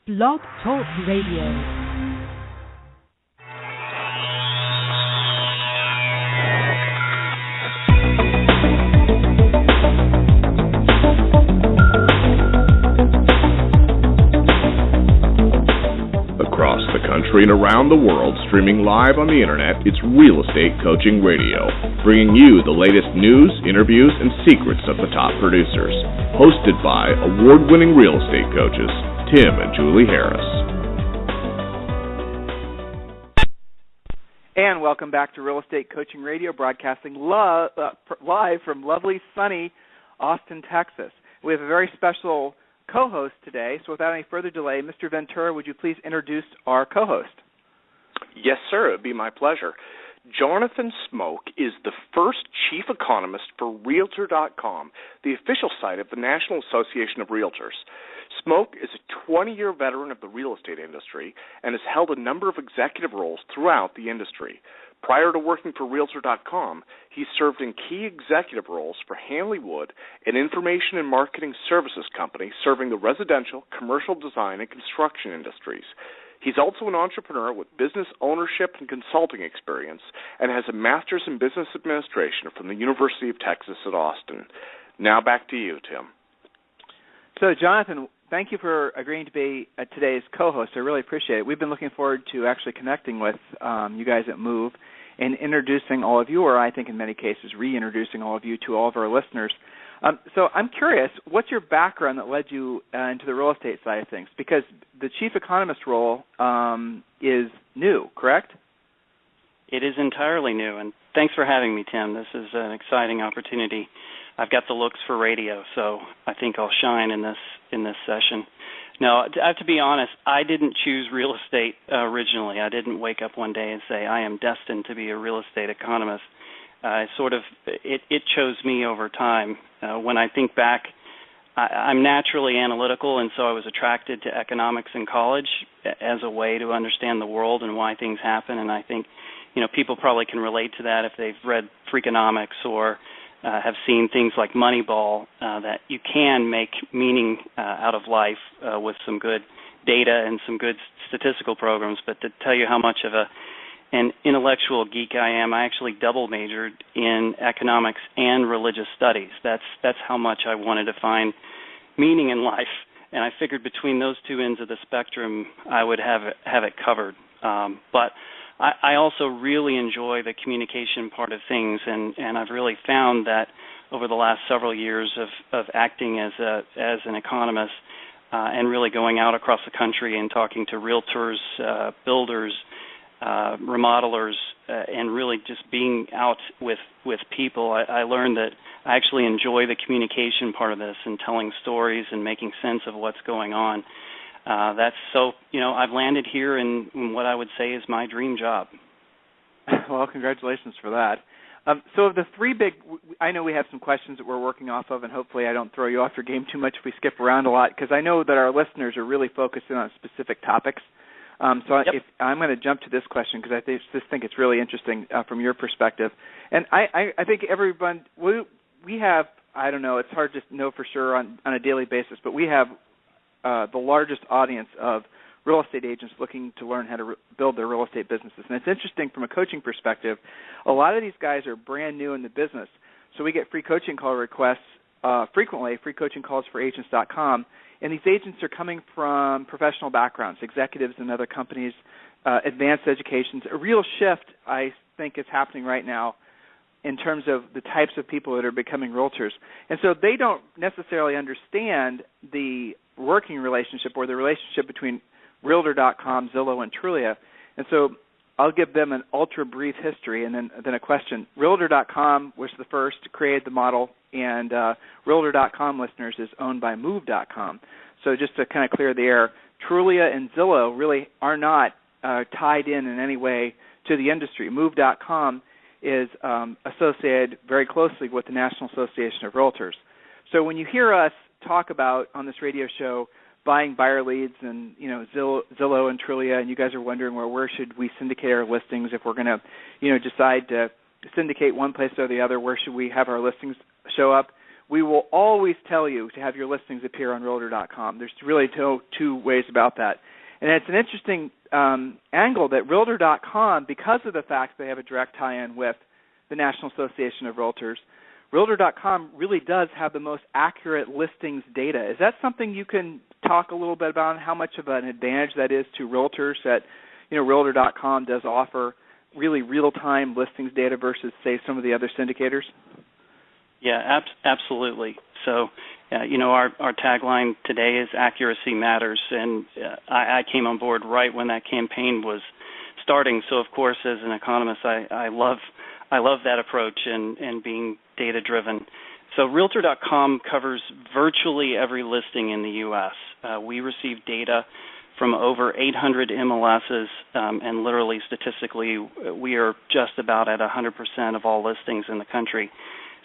Blog Talk Radio. Across the country and around the world, streaming live on the internet, it's Real Estate Coaching Radio, bringing you the latest news, interviews, and secrets of the top producers. Hosted by award-winning real estate coaches, Tim and Julie Harris. And welcome back to Real Estate Coaching Radio, broadcasting live from lovely, sunny Austin, Texas. We have a very special co-host today, so without any further delay, Mr. Ventura, would you please introduce our co-host? Yes, sir. It would be my pleasure. Jonathan Smoke is the first chief economist for Realtor.com, the official site of the National Association of Realtors. Smoke is a 20-year veteran of the real estate industry and has held a number of executive roles throughout the industry. Prior to working for Realtor.com, he served in key executive roles for Hanley Wood, an information and marketing services company serving the residential, commercial design, and construction industries. He's also an entrepreneur with business ownership and consulting experience and has a master's in business administration from the University of Texas at Austin. Now back to you, Tim. So, Jonathan, thank you for agreeing to be today's co-host. I really appreciate it. We've been looking forward to actually connecting with you guys at Move and introducing all of you, or I think in many cases reintroducing all of you to all of our listeners. So I'm curious, what's your background that led you into the real estate side of things? Because the chief economist role is new, correct? It is entirely new, and thanks for having me, Tim. This is an exciting opportunity. I've got the looks for radio, so I think I'll shine in this session. Now, I have to be honest, I didn't choose real estate originally. I didn't wake up one day and say, I am destined to be a real estate economist. It chose me over time. When I think back, I'm naturally analytical, and so I was attracted to economics in college as a way to understand the world and why things happen. And I think, people probably can relate to that if they've read Freakonomics or have seen things like Moneyball, that you can make meaning out of life with some good data and some good statistical programs. But to tell you how much of an intellectual geek I am, I actually double majored in economics and religious studies. That's how much I wanted to find meaning in life. And I figured between those two ends of the spectrum, I would have it covered. But I also really enjoy the communication part of things, and I've really found that over the last several years of acting as an economist and really going out across the country and talking to realtors, builders, remodelers, and really just being out with people, I learned that I actually enjoy the communication part of this and telling stories and making sense of what's going on. I've landed here in what I would say is my dream job. Well, congratulations for that. So of the three big, I know we have some questions that we're working off of, and hopefully I don't throw you off your game too much if we skip around a lot, because I know that our listeners are really focusing on specific topics. Yep. I'm going to jump to this question because I just think it's really interesting from your perspective. And I think everyone, we have, I don't know, it's hard to know for sure on a daily basis, but we have the largest audience of real estate agents looking to learn how to build their real estate businesses. And it's interesting from a coaching perspective, a lot of these guys are brand new in the business. So we get free coaching call requests frequently, free coaching calls for agents.com. And these agents are coming from professional backgrounds, executives in other companies, advanced educations. A real shift, I think, is happening right now in terms of the types of people that are becoming realtors. And so they don't necessarily understand the working relationship or the relationship between Realtor.com, Zillow, and Trulia. And so I'll give them an ultra-brief history and then a question. Realtor.com was the first to create the model, and Realtor.com, listeners, is owned by Move.com. So just to kind of clear the air, Trulia and Zillow really are not tied in any way to the industry. Move.com is associated very closely with the National Association of Realtors. So when you hear us talk about on this radio show buying buyer leads and Zillow and Trulia, and you guys are wondering, well, where should we syndicate our listings if we're going to decide to syndicate one place or the other? Where should we have our listings show up? we will always tell you to have your listings appear on Realtor.com. There's really no two ways about that. And it's an interesting angle that Realtor.com, because of the fact they have a direct tie-in with the National Association of Realtors, Realtor.com really does have the most accurate listings data. Is that something you can talk a little bit about, how much of an advantage that is to realtors that, Realtor.com does offer really real-time listings data versus, say, some of the other syndicators? Yeah, absolutely. So, our tagline today is accuracy matters, and I came on board right when that campaign was starting. So, of course, as an economist, I love that approach and being data-driven. So, Realtor.com covers virtually every listing in the U.S. We receive data from over 800 MLSs, and literally statistically, we are just about at 100% of all listings in the country.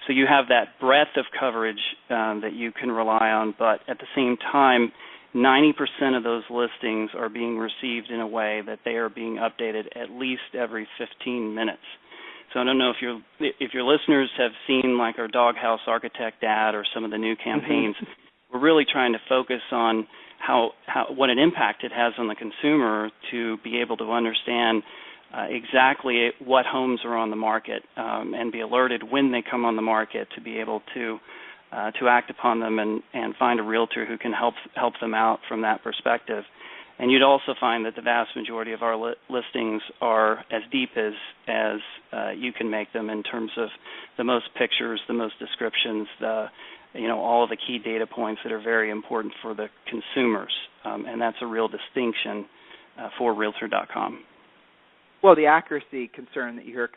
So you have that breadth of coverage that you can rely on, but at the same time, 90% of those listings are being received in a way that they are being updated at least every 15 minutes. So I don't know if your listeners have seen like our Doghouse Architect ad or some of the new campaigns. We're really trying to focus on what an impact it has on the consumer to be able to understand exactly what homes are on the market and be alerted when they come on the market to be able to act upon them and find a realtor who can help them out from that perspective. And you'd also find that the vast majority of our listings are as deep as you can make them in terms of the most pictures, the most descriptions, all of the key data points that are very important for the consumers, and that's a real distinction for Realtor.com. Well, the accuracy concern that you hear,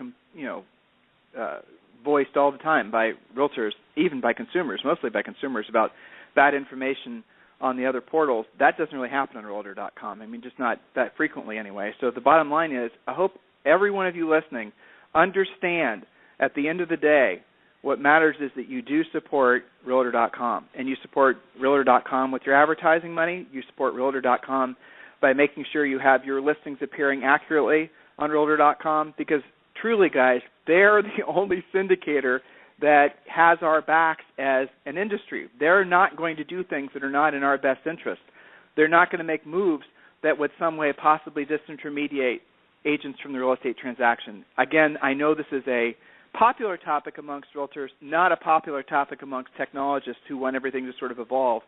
voiced all the time by realtors, even by consumers, mostly by consumers, about bad information on the other portals, that doesn't really happen on Realtor.com. I mean, just not that frequently anyway. So the bottom line is, I hope every one of you listening understand at the end of the day, what matters is that you do support Realtor.com, and you support Realtor.com with your advertising money. You support Realtor.com by making sure you have your listings appearing accurately on Realtor.com, because truly, guys, they're the only syndicator that has our backs as an industry. They're not going to do things that are not in our best interest. They're not going to make moves that would some way possibly disintermediate agents from the real estate transaction. Again, I know this is a popular topic amongst realtors, not a popular topic amongst technologists who want everything to sort of evolve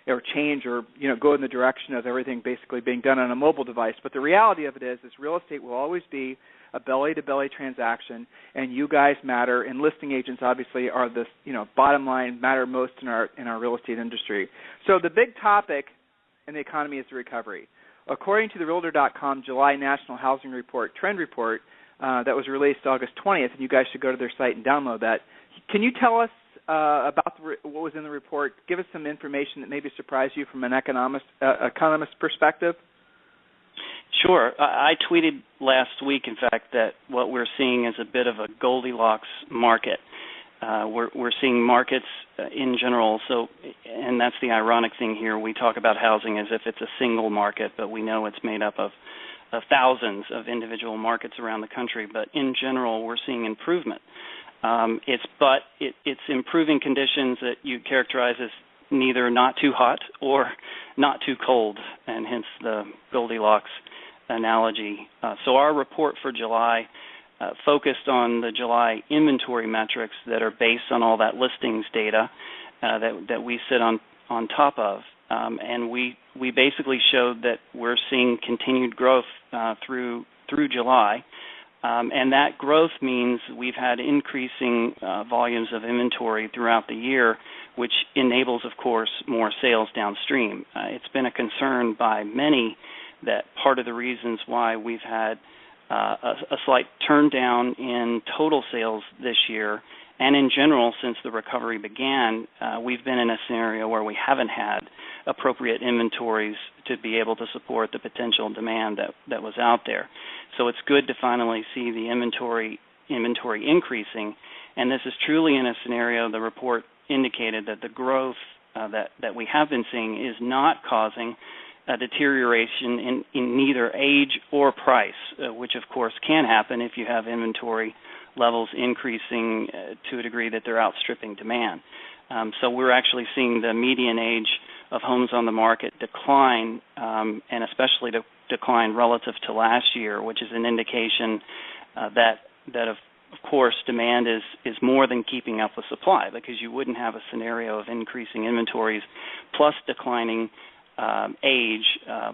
or change or go in the direction of everything basically being done on a mobile device. But the reality of it is real estate will always be a belly-to-belly transaction, and you guys matter, and listing agents obviously are the bottom line, matter most in our real estate industry. So the big topic in the economy is the recovery. According to the Realtor.com July National Housing Report Trend Report that was released August 20th, and you guys should go to their site and download that. Can you tell us about what was in the report? Give us some information that maybe surprised you from an economist perspective. Sure. I tweeted last week, in fact, that what we're seeing is a bit of a Goldilocks market. We're seeing markets in general, and that's the ironic thing here. We talk about housing as if it's a single market, but we know it's made up of thousands of individual markets around the country. But in general, we're seeing improvement. It's improving conditions that you characterize as neither not too hot or not too cold, and hence the Goldilocks analogy. So our report for July focused on the July inventory metrics that are based on all that listings data that we sit on top of. And we basically showed that we're seeing continued growth through July. And that growth means we've had increasing volumes of inventory throughout the year, which enables, of course, more sales downstream. It's been a concern by many that part of the reasons why we've had a slight turn down in total sales this year, and in general, since the recovery began, we've been in a scenario where we haven't had appropriate inventories to be able to support the potential demand that was out there. So it's good to finally see the inventory increasing, and this is truly in a scenario, the report indicated that the growth that we have been seeing is not causing a deterioration in neither age or price, which of course can happen if you have inventory levels increasing to a degree that they're outstripping demand. So we're actually seeing the median age of homes on the market decline, and especially decline relative to last year, which is an indication that of course demand is more than keeping up with supply, because you wouldn't have a scenario of increasing inventories plus declining age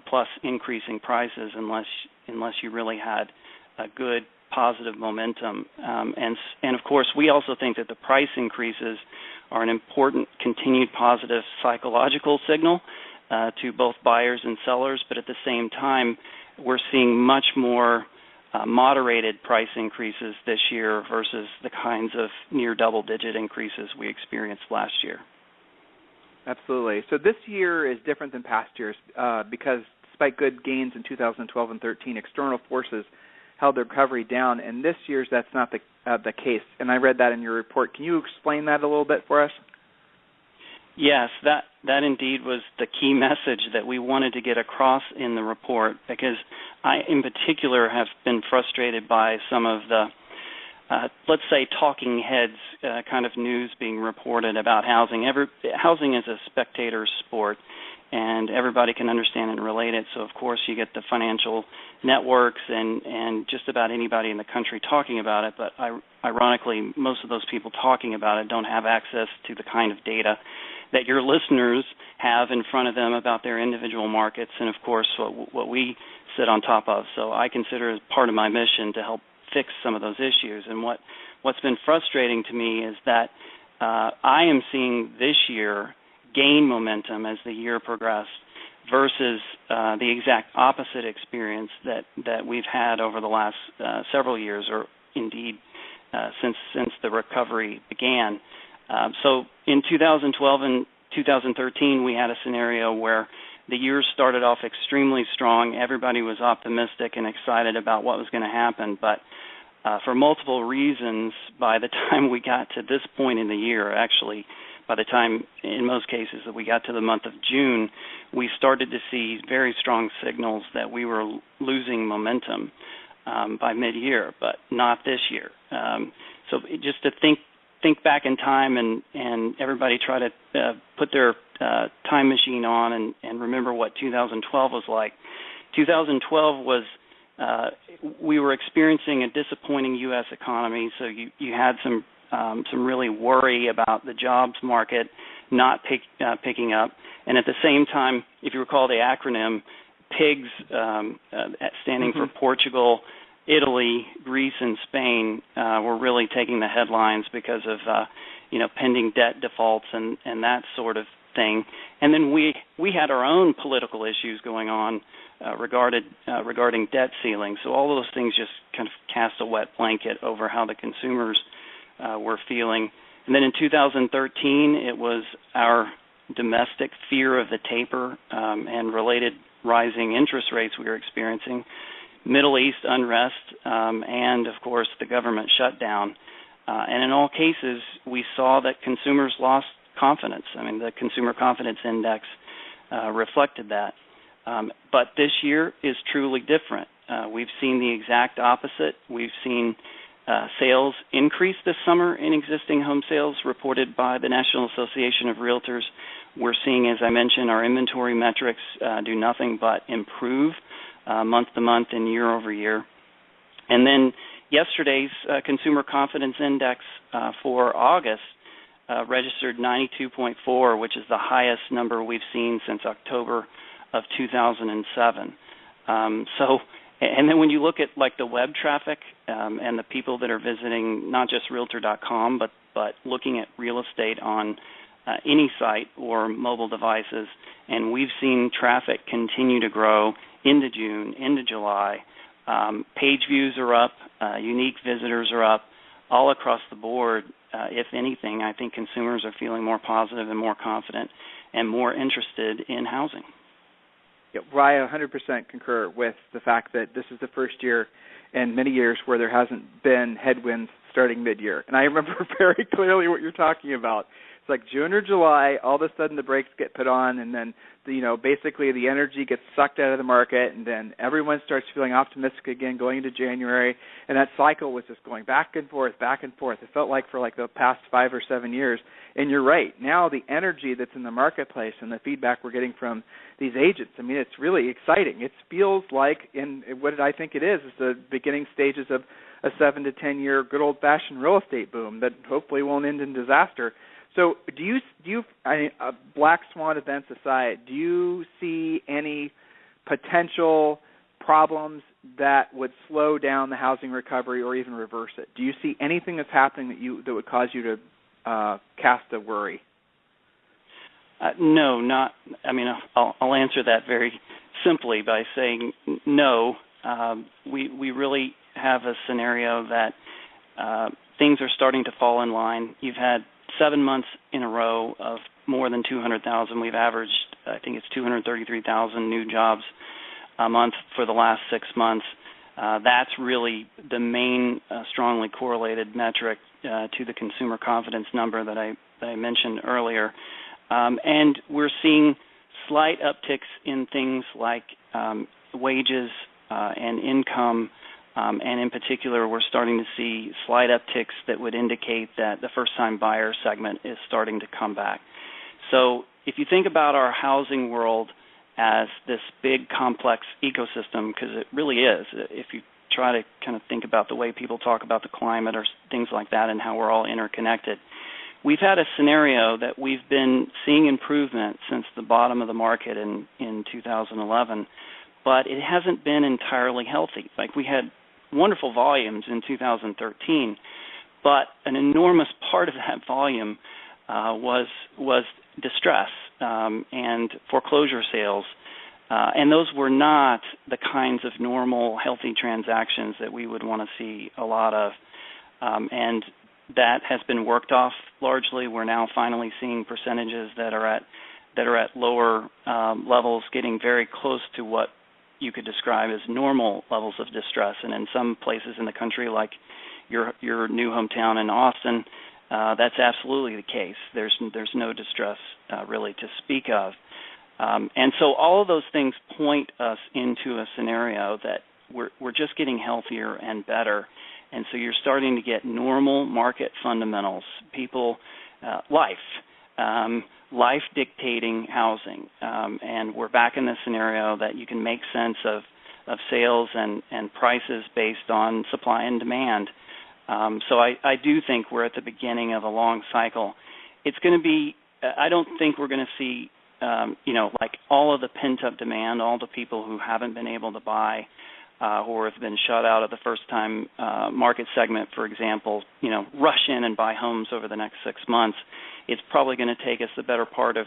plus increasing prices unless you really had a good positive momentum. And of course, we also think that the price increases are an important continued positive psychological signal to both buyers and sellers, but at the same time, we're seeing much more moderated price increases this year versus the kinds of near double-digit increases we experienced last year. Absolutely. So this year is different than past years because despite good gains in 2012 and 13, external forces held the recovery down, and this year's that's not the case. And I read that in your report. Can you explain that a little bit for us? Yes, that indeed was the key message that we wanted to get across in the report, because I, in particular, have been frustrated by some of the, let's say, talking heads kind of news being reported about housing. Housing is a spectator sport, and everybody can understand and relate it. So, of course, you get the financial networks and just about anybody in the country talking about it. But ironically, most of those people talking about it don't have access to the kind of data that your listeners have in front of them about their individual markets and, of course, what we sit on top of. So I consider it part of my mission to help fix some of those issues. And what's been frustrating to me is that I am seeing this year gain momentum as the year progressed versus the exact opposite experience that we've had over the last several years, or indeed since the recovery began. So in 2012 and 2013, we had a scenario where the year started off extremely strong. Everybody was optimistic and excited about what was going to happen, but for multiple reasons, by the time we got to this point in the year, actually, by the time, in most cases, that we got to the month of June, we started to see very strong signals that we were losing momentum by mid-year, but not this year. So just to think back in time and everybody try to put their time machine on and remember what 2012 was like. 2012 was, we were experiencing a disappointing U.S. economy, so you had some really worry about the jobs market not picking up. And at the same time, if you recall the acronym, PIGS, standing for Portugal, Italy, Greece, and Spain, were really taking the headlines because of pending debt defaults and that sort of thing. And then we had our own political issues going on regarding debt ceiling. So all of those things just kind of cast a wet blanket over how the consumers were feeling. And then in 2013, it was our domestic fear of the taper and related rising interest rates we were experiencing, Middle East unrest, and, of course, the government shutdown. And in all cases, we saw that consumers lost confidence. I mean, the Consumer Confidence Index reflected that. But this year is truly different. We've seen the exact opposite. We've seen sales increase this summer in existing home sales reported by the National Association of Realtors. We're seeing, as I mentioned, our inventory metrics do nothing but improve month to month and year over year. And then yesterday's Consumer Confidence Index for August registered 92.4, which is the highest number we've seen since October of 2007. And then when you look at like the web traffic and the people that are visiting not just Realtor.com, but looking at real estate on any site or mobile devices, and we've seen traffic continue to grow into June, into July. Page views are up, unique visitors are up, all across the board. If anything, I think consumers are feeling more positive and more confident and more interested in housing. Yeah, well, I 100% concur with the fact that this is the first year in many years where there hasn't been headwinds starting mid-year. And I remember very clearly what you're talking about. like June or July, all of a sudden the brakes get put on, and then basically the energy gets sucked out of the market, and then everyone starts feeling optimistic again going into January, and that cycle was just going back and forth, back and forth. It felt like for like the past 5 or 7 years. And you're right. Now the energy that's in the marketplace and the feedback we're getting from these agents, I mean, it's really exciting. It feels like, in what I think it is the beginning stages of a 7 to 10 year good old fashioned real estate boom that hopefully won't end in disaster. So do you black swan events aside, do you see any potential problems that would slow down the housing recovery or even reverse it? Do you see anything that's happening that would cause you to cast a worry? No, not. I mean, I'll answer that very simply by saying no. We really have a scenario that things are starting to fall in line. You've had 7 months in a row of more than 200,000. We've averaged, I think it's 233,000 new jobs a month for the last 6 months. That's really the main strongly correlated metric to the consumer confidence number that I mentioned earlier. And we're seeing slight upticks in things like wages and income, and in particular we're starting to see slight upticks that would indicate that the first-time buyer segment is starting to come back. So if you think about our housing world as this big complex ecosystem, because it really is, if you try to kind of think about the way people talk about the climate or things like that and how we're all interconnected, we've had a scenario that we've been seeing improvement since the bottom of the market in 2011, but it hasn't been entirely healthy. Like, we had wonderful volumes in 2013, but an enormous part of that volume was distress and foreclosure sales, and those were not the kinds of normal, healthy transactions that we would want to see a lot of, and that has been worked off largely. We're now finally seeing percentages that are at lower levels, getting very close to what you could describe as normal levels of distress. And in some places in the country, like your new hometown in Austin, that's absolutely the case. There's no distress really to speak of. And so all of those things point us into a scenario that we're just getting healthier and better. And so you're starting to get normal market fundamentals, people, life dictating housing. And we're back in the scenario that you can make sense of sales and prices based on supply and demand. So I do think we're at the beginning of a long cycle. It's going to be, I don't think we're going to see, like all of the pent-up demand, all the people who haven't been able to buy, or have been shut out of the first-time market segment, for example, rush in and buy homes over the next 6 months. It's probably going to take us the better part of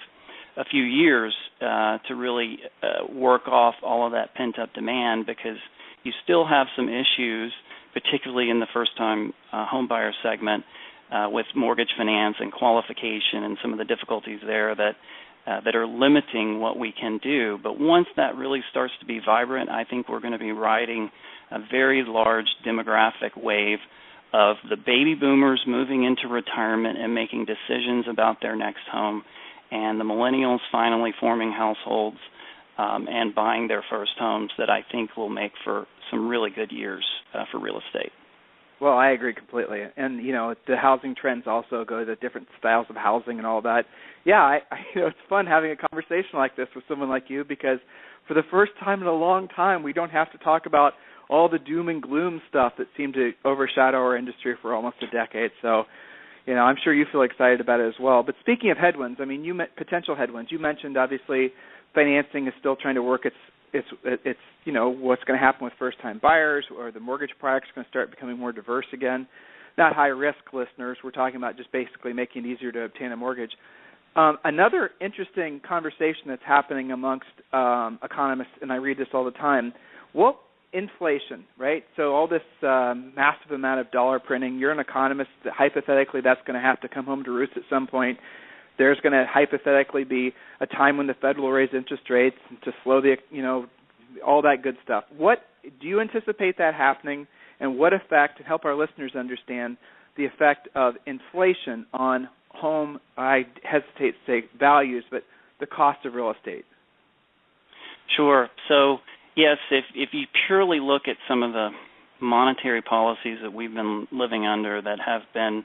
a few years to really work off all of that pent-up demand, because you still have some issues, particularly in the first-time home buyer segment, with mortgage finance and qualification and some of the difficulties there that are limiting what we can do. But once that really starts to be vibrant, I think we're going to be riding a very large demographic wave of the baby boomers moving into retirement and making decisions about their next home, and the millennials finally forming households and buying their first homes that I think will make for some really good years for real estate. Well, I agree completely. And, the housing trends also go to different styles of housing and all that. Yeah, it's fun having a conversation like this with someone like you, because for the first time in a long time, we don't have to talk about all the doom and gloom stuff that seemed to overshadow our industry for almost a decade. So, I'm sure you feel excited about it as well. But speaking of headwinds, potential headwinds, you mentioned obviously financing is still trying to work its what's going to happen with first-time buyers, or the mortgage products going to start becoming more diverse again. Not high-risk listeners. We're talking about just basically making it easier to obtain a mortgage. Another interesting conversation that's happening amongst economists, and I read this all the time, inflation, right? So all this massive amount of dollar printing, you're an economist, hypothetically that's going to have to come home to roost at some point. There's going to hypothetically be a time when the Fed will raise interest rates to slow the, all that good stuff. What do you anticipate that happening, and what effect, to help our listeners understand the effect of inflation on home, I hesitate to say values, but the cost of real estate? Sure. So, yes, if you purely look at some of the monetary policies that we've been living under that have been,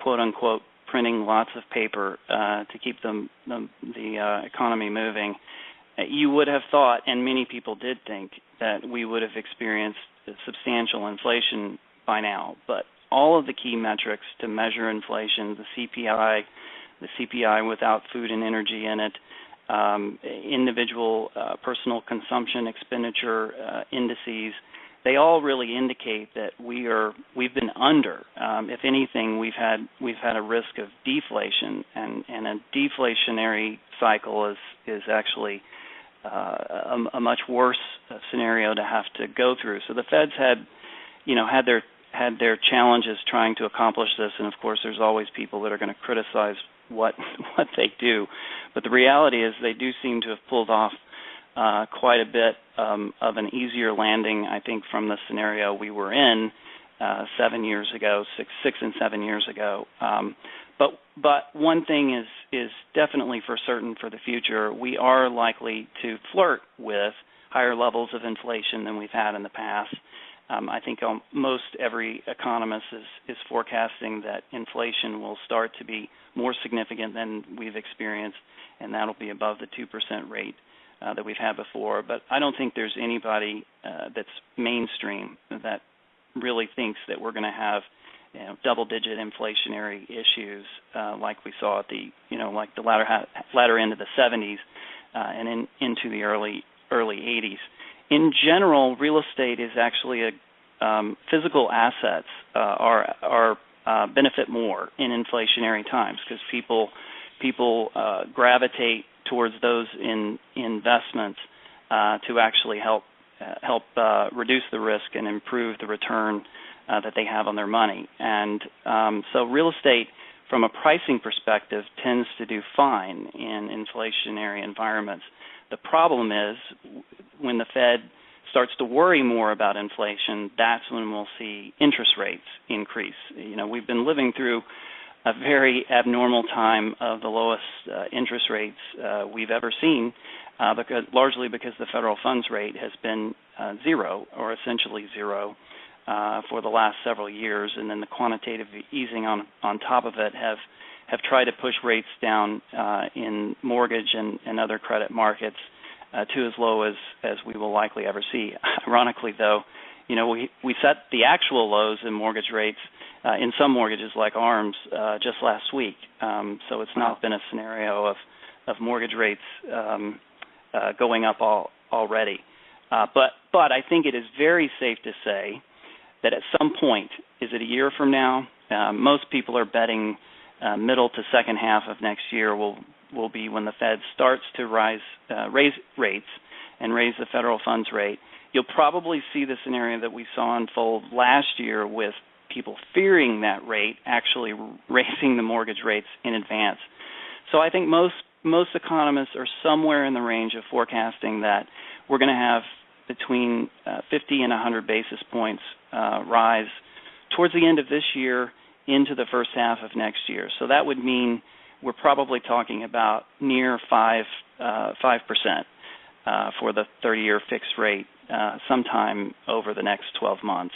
quote-unquote, printing lots of paper to keep the economy moving, you would have thought, and many people did think, that we would have experienced substantial inflation by now. But all of the key metrics to measure inflation, the CPI without food and energy in it, individual personal consumption expenditure indices, they all really indicate that we've been under. If anything, we've had a risk of deflation, and a deflationary cycle is actually a much worse scenario to have to go through. So the Feds had their challenges trying to accomplish this, and of course there's always people that are going to criticize what they do. But the reality is they do seem to have pulled off quite a bit of an easier landing, I think, from the scenario we were in 7 years ago, six and 7 years ago. But one thing is definitely for certain for the future. We are likely to flirt with higher levels of inflation than we've had in the past. I think most every economist is forecasting that inflation will start to be more significant than we've experienced, and that'll be above the 2% rate that we've had before. But I don't think there's anybody that's mainstream that really thinks that we're going to have double-digit inflationary issues like we saw at like the latter end of the 70s and into the early 80s. In general, real estate is actually physical assets are benefit more in inflationary times because people gravitate towards those in investments to actually help reduce the risk and improve the return that they have on their money. And so real estate, from a pricing perspective, tends to do fine in inflationary environments. The problem is when the Fed starts to worry more about inflation, that's when we'll see interest rates increase. We've been living through a very abnormal time of the lowest interest rates we've ever seen, largely because the federal funds rate has been zero, or essentially zero, for the last several years, and then the quantitative easing on top of it have tried to push rates down in mortgage and other credit markets to as low as we will likely ever see. Ironically, though, we set the actual lows in mortgage rates in some mortgages like ARMS just last week. So it's not been a scenario of mortgage rates going up already. But I think it is very safe to say that at some point, is it a year from now? Most people are betting middle to second half of next year will be when the Fed starts to raise rates and raise the federal funds rate. You'll probably see the scenario that we saw unfold last year with people fearing that rate actually raising the mortgage rates in advance. So I think most economists are somewhere in the range of forecasting that we're going to have between 50 and 100 basis points rise towards the end of this year into the first half of next year. So that would mean we're probably talking about near 5% for the 30-year fixed rate sometime over the next 12 months.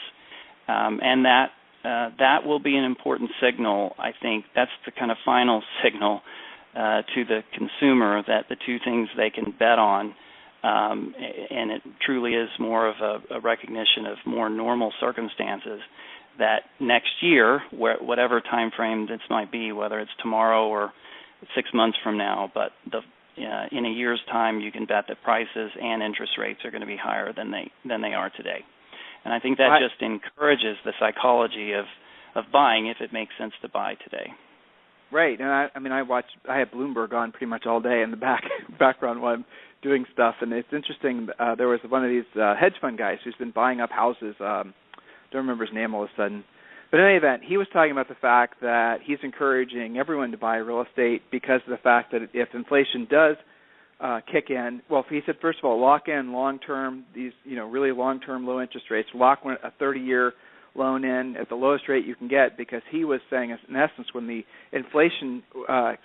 And that will be an important signal, I think. That's the kind of final signal to the consumer that the two things they can bet on, and it truly is more of a recognition of more normal circumstances, that next year, whatever time frame this might be, whether it's tomorrow or 6 months from now, but in a year's time, you can bet that prices and interest rates are going to be higher than they are today. And I think that just encourages the psychology of buying if it makes sense to buy today. Right, and I have Bloomberg on pretty much all day in the background while I'm doing stuff, and it's interesting. There was one of these hedge fund guys who's been buying up houses. Don't remember his name all of a sudden, but in any event, he was talking about the fact that he's encouraging everyone to buy real estate because of the fact that if inflation does kick in, well, he said first of all, lock in long-term these really long-term low interest rates, lock a 30-year loan in at the lowest rate you can get, because he was saying, in essence, when the inflation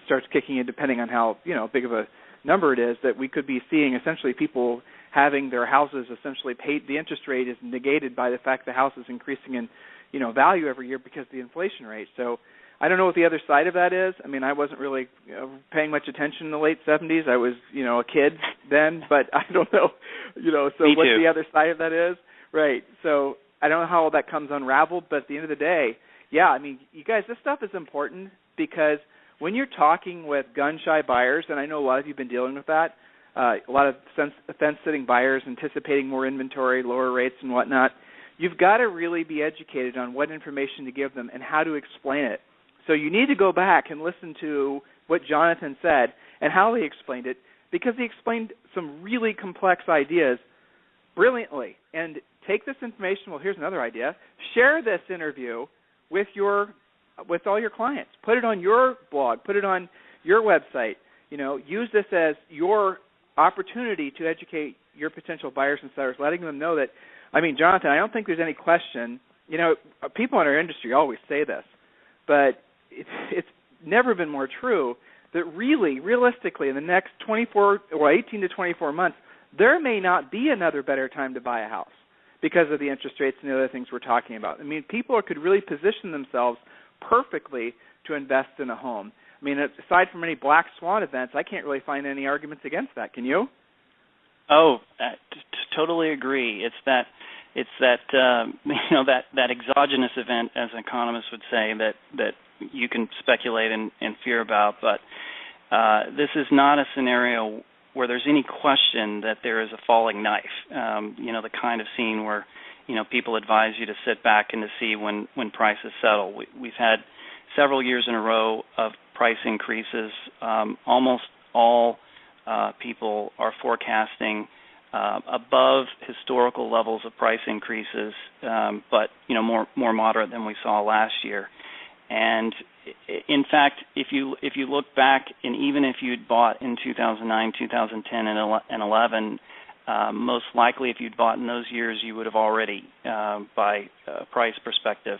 starts kicking in, depending on how big of a number it is, that we could be seeing essentially people having their houses essentially paid. The interest rate is negated by the fact the house is increasing in value every year because of the inflation rate. So I don't know what the other side of that is. I mean, I wasn't really paying much attention in the late 70s. I was, a kid then, but I don't know, so Me what too. the other side of that is. Right. So I don't know how all that comes unraveled, but at the end of the day, yeah, I mean, you guys, this stuff is important because when you're talking with gun-shy buyers, and I know a lot of you have been dealing with that, a lot of fence-sitting buyers anticipating more inventory, lower rates and whatnot, you've got to really be educated on what information to give them and how to explain it. So you need to go back and listen to what Jonathan said and how he explained it, because he explained some really complex ideas brilliantly. And take this information, well, here's another idea, share this interview with all your clients. Put it on your blog, put it on your website. Use this as your opportunity to educate your potential buyers and sellers, letting them know that, I mean, Jonathan, I don't think there's any question, people in our industry always say this, but it's never been more true that really, realistically, in the next 18 to 24 months, there may not be another better time to buy a house because of the interest rates and the other things we're talking about. I mean, people could really position themselves perfectly to invest in a home. I mean, aside from any black swan events, I can't really find any arguments against that. Can you? Oh, totally agree. It's that that exogenous event, as economists would say, that you can speculate and fear about. But this is not a scenario where there's any question that there is a falling knife. The kind of scene where people advise you to sit back and to see when prices settle. We've had several years in a row of price increases. Almost all people are forecasting above historical levels of price increases, but more moderate than we saw last year. And in fact, if you look back, and even if you'd bought in 2009, 2010, and 11, most likely if you'd bought in those years, you would have already, by price perspective,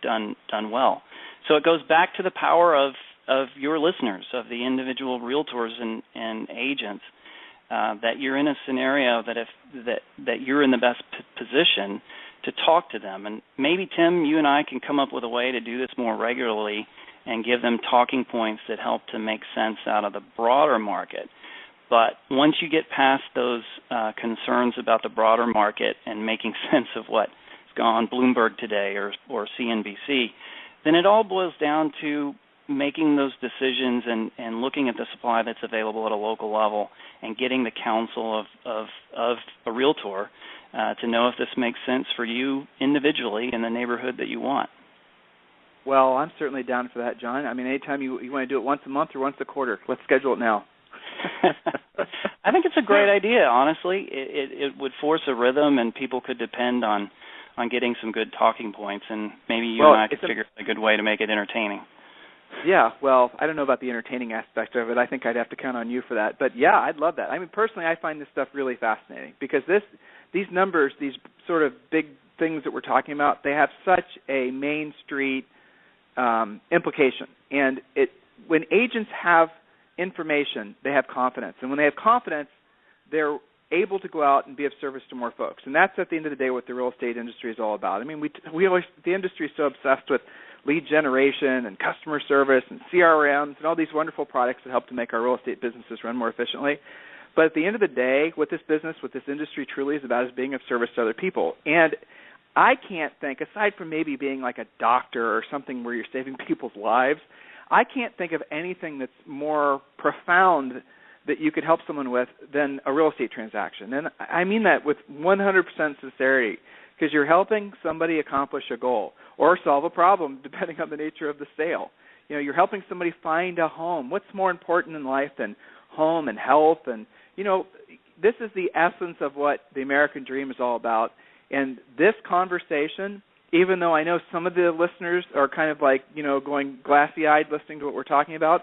done well. So it goes back to the power of your listeners, of the individual realtors and agents, that you're in a scenario that you're in the best position to talk to them. And maybe, Tim, you and I can come up with a way to do this more regularly and give them talking points that help to make sense out of the broader market. But once you get past those concerns about the broader market and making sense of what's gone on Bloomberg today or CNBC, then it all boils down to making those decisions and looking at the supply that's available at a local level and getting the counsel of a realtor to know if this makes sense for you individually in the neighborhood that you want. Well, I'm certainly down for that, John. I mean, anytime you want to do it once a month or once a quarter, let's schedule it now. I think it's a great idea, honestly. It would force a rhythm, and people could depend on getting some good talking points, and maybe you and I could figure out a good way to make it entertaining. Yeah, well, I don't know about the entertaining aspect of it. I think I'd have to count on you for that. But, yeah, I'd love that. I mean, personally, I find this stuff really fascinating because these numbers, these sort of big things that we're talking about, they have such a Main Street implication. And when agents have information, they have confidence. And when they have confidence, they're able to go out and be of service to more folks. And that's, at the end of the day, what the real estate industry is all about. I mean, we always, the industry is so obsessed with lead generation and customer service and CRMs and all these wonderful products that help to make our real estate businesses run more efficiently. But at the end of the day, what this business, what this industry truly is about is being of service to other people. And I can't think, aside from maybe being like a doctor or something where you're saving people's lives, I can't think of anything that's more profound that you could help someone with than a real estate transaction. And I mean that with 100% sincerity, because you're helping somebody accomplish a goal or solve a problem, depending on the nature of the sale. You're helping somebody find a home. What's more important in life than home and health? And, this is the essence of what the American dream is all about. And this conversation, even though I know some of the listeners are kind of like, going glassy-eyed listening to what we're talking about,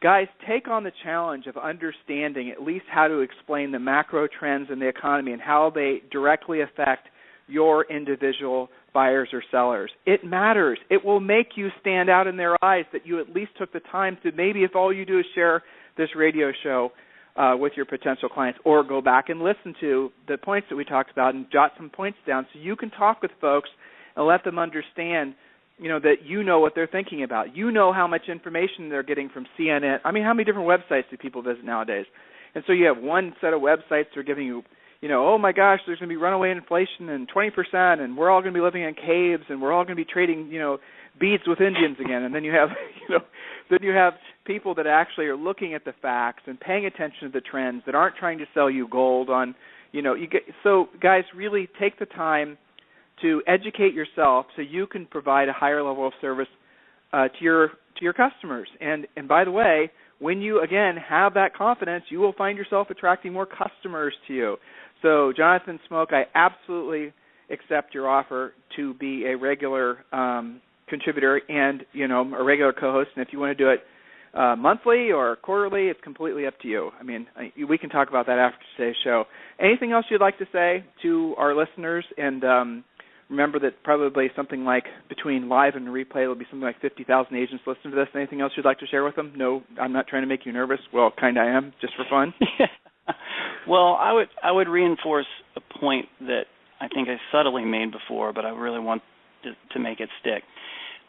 guys, take on the challenge of understanding at least how to explain the macro trends in the economy and how they directly affect your individual buyers or sellers. It matters. It will make you stand out in their eyes that you at least took the time to, maybe if all you do is share this radio show with your potential clients, or go back and listen to the points that we talked about and jot some points down so you can talk with folks and let them understand, that you know what they're thinking about. You know how much information they're getting from CNN. I mean, how many different websites do people visit nowadays? And so you have one set of websites that are giving you, oh my gosh, there's going to be runaway inflation and 20%, and we're all going to be living in caves, and we're all going to be trading, beads with Indians again. And then you have, then you have people that actually are looking at the facts and paying attention to the trends, that aren't trying to sell you gold on, So guys, really take the time to educate yourself so you can provide a higher level of service to your customers. And by the way, when you again have that confidence, you will find yourself attracting more customers to you. So Jonathan Smoke, I absolutely accept your offer to be a regular contributor and a regular co-host. And if you want to do it monthly or quarterly, it's completely up to you. I mean, we can talk about that after today's show. Anything else you'd like to say to our listeners? And remember that probably something like between live and replay, there'll be something like 50,000 agents listening to this. Anything else you'd like to share with them? No, I'm not trying to make you nervous. Well, kind of I am, just for fun. Well, I would reinforce a point that I think I subtly made before, but I really want to make it stick.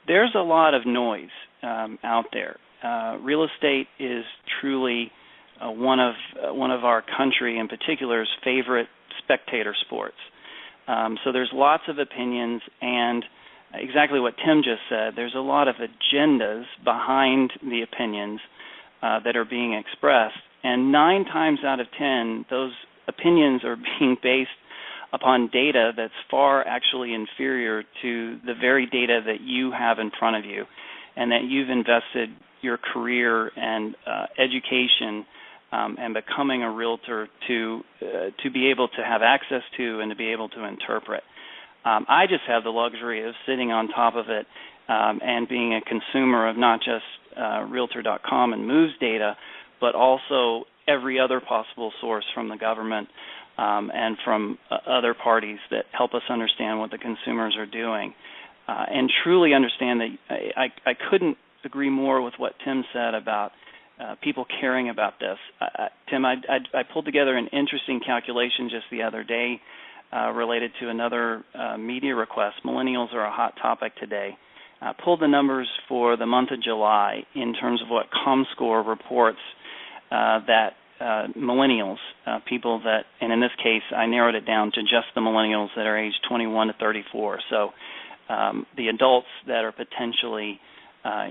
There's a lot of noise out there. Real estate is truly one of our country in particular's favorite spectator sports. So there's lots of opinions, and exactly what Tim just said, there's a lot of agendas behind the opinions that are being expressed. And 9 times out of 10, those opinions are being based upon data that's far actually inferior to the very data that you have in front of you, and that you've invested your career and education and becoming a realtor to be able to have access to and to be able to interpret. I just have the luxury of sitting on top of it and being a consumer of not just Realtor.com and Moves data, but also every other possible source from the government and from other parties that help us understand what the consumers are doing, and truly understand that I couldn't agree more with what Tim said about people caring about this. Tim, I pulled together an interesting calculation just the other day related to another media request. Millennials are a hot topic today. Pulled the numbers for the month of July in terms of what ComScore reports that millennials, people that, and in this case I narrowed it down to just the millennials that are aged 21 to 34. So the adults that are potentially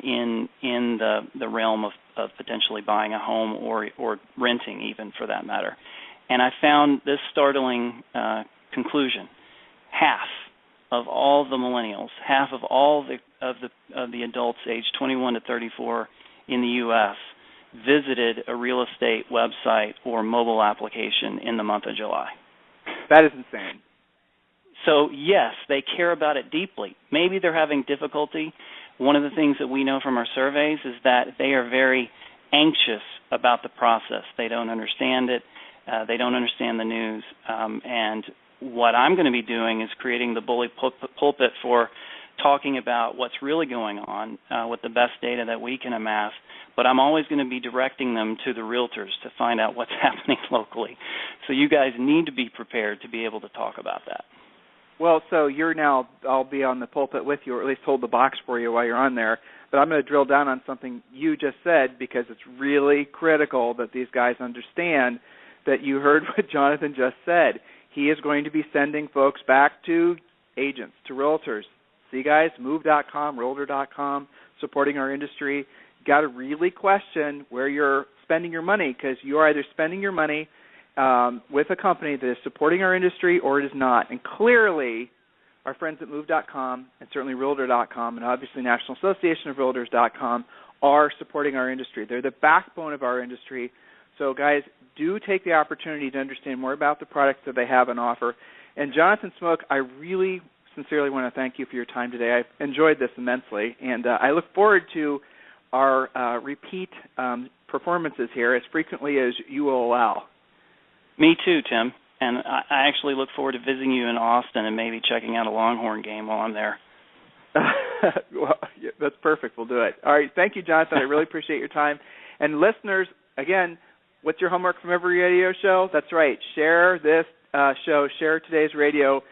in the realm of potentially buying a home or renting, even for that matter. And I found this startling conclusion: half of all the millennials, half of all the adults aged 21 to 34 in the U.S. visited a real estate website or mobile application in the month of July. That is insane. So yes, they care about it deeply. Maybe they're having difficulty. One of the things that we know from our surveys is that they are very anxious about the process. They don't understand it. They don't understand the news. And what I'm going to be doing is creating the bully pulpit for talking about what's really going on with the best data that we can amass. But I'm always going to be directing them to the realtors to find out what's happening locally. So you guys need to be prepared to be able to talk about that. Well, so I'll be on the pulpit with you, or at least hold the box for you while you're on there. But I'm going to drill down on something you just said, because it's really critical that these guys understand that you heard what Jonathan just said. He is going to be sending folks back to agents, to realtors. See, guys, move.com, realtor.com, supporting our industry. You got to really question where you're spending your money, because you're either spending your money with a company that is supporting our industry or it is not. And clearly, our friends at Move.com and certainly Realtor.com and obviously National Association of Realtors.com are supporting our industry. They're the backbone of our industry. So, guys, do take the opportunity to understand more about the products that they have on offer. And Jonathan Smoke, I really sincerely want to thank you for your time today. I've enjoyed this immensely, and I look forward to our repeat performances here as frequently as you will allow. Me too, Tim. and I actually look forward to visiting you in Austin and maybe checking out a Longhorn game while I'm there. Well, yeah, that's perfect. We'll do it. All right. Thank you, Jonathan. I really appreciate your time. And listeners, again, what's your homework from every radio show? That's right. Share this show. Share today's radio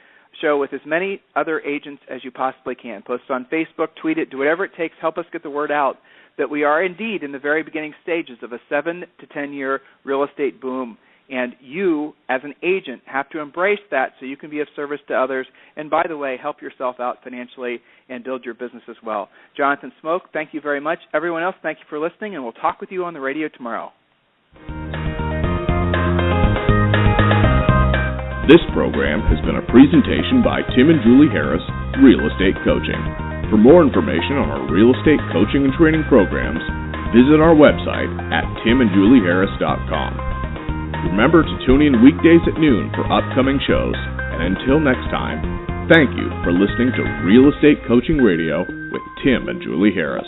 show with as many other agents as you possibly can. Post it on Facebook, tweet it, do whatever it takes. Help us get the word out that we are indeed in the very beginning stages of a 7 to 10 year real estate boom. And you, as an agent, have to embrace that so you can be of service to others. And by the way, help yourself out financially and build your business as well. Jonathan Smoke, thank you very much. Everyone else, thank you for listening, and we'll talk with you on the radio tomorrow. This program has been a presentation by Tim and Julie Harris, Real Estate Coaching. For more information on our real estate coaching and training programs, visit our website at timandjulieharris.com. Remember to tune in weekdays at noon for upcoming shows. And until next time, thank you for listening to Real Estate Coaching Radio with Tim and Julie Harris.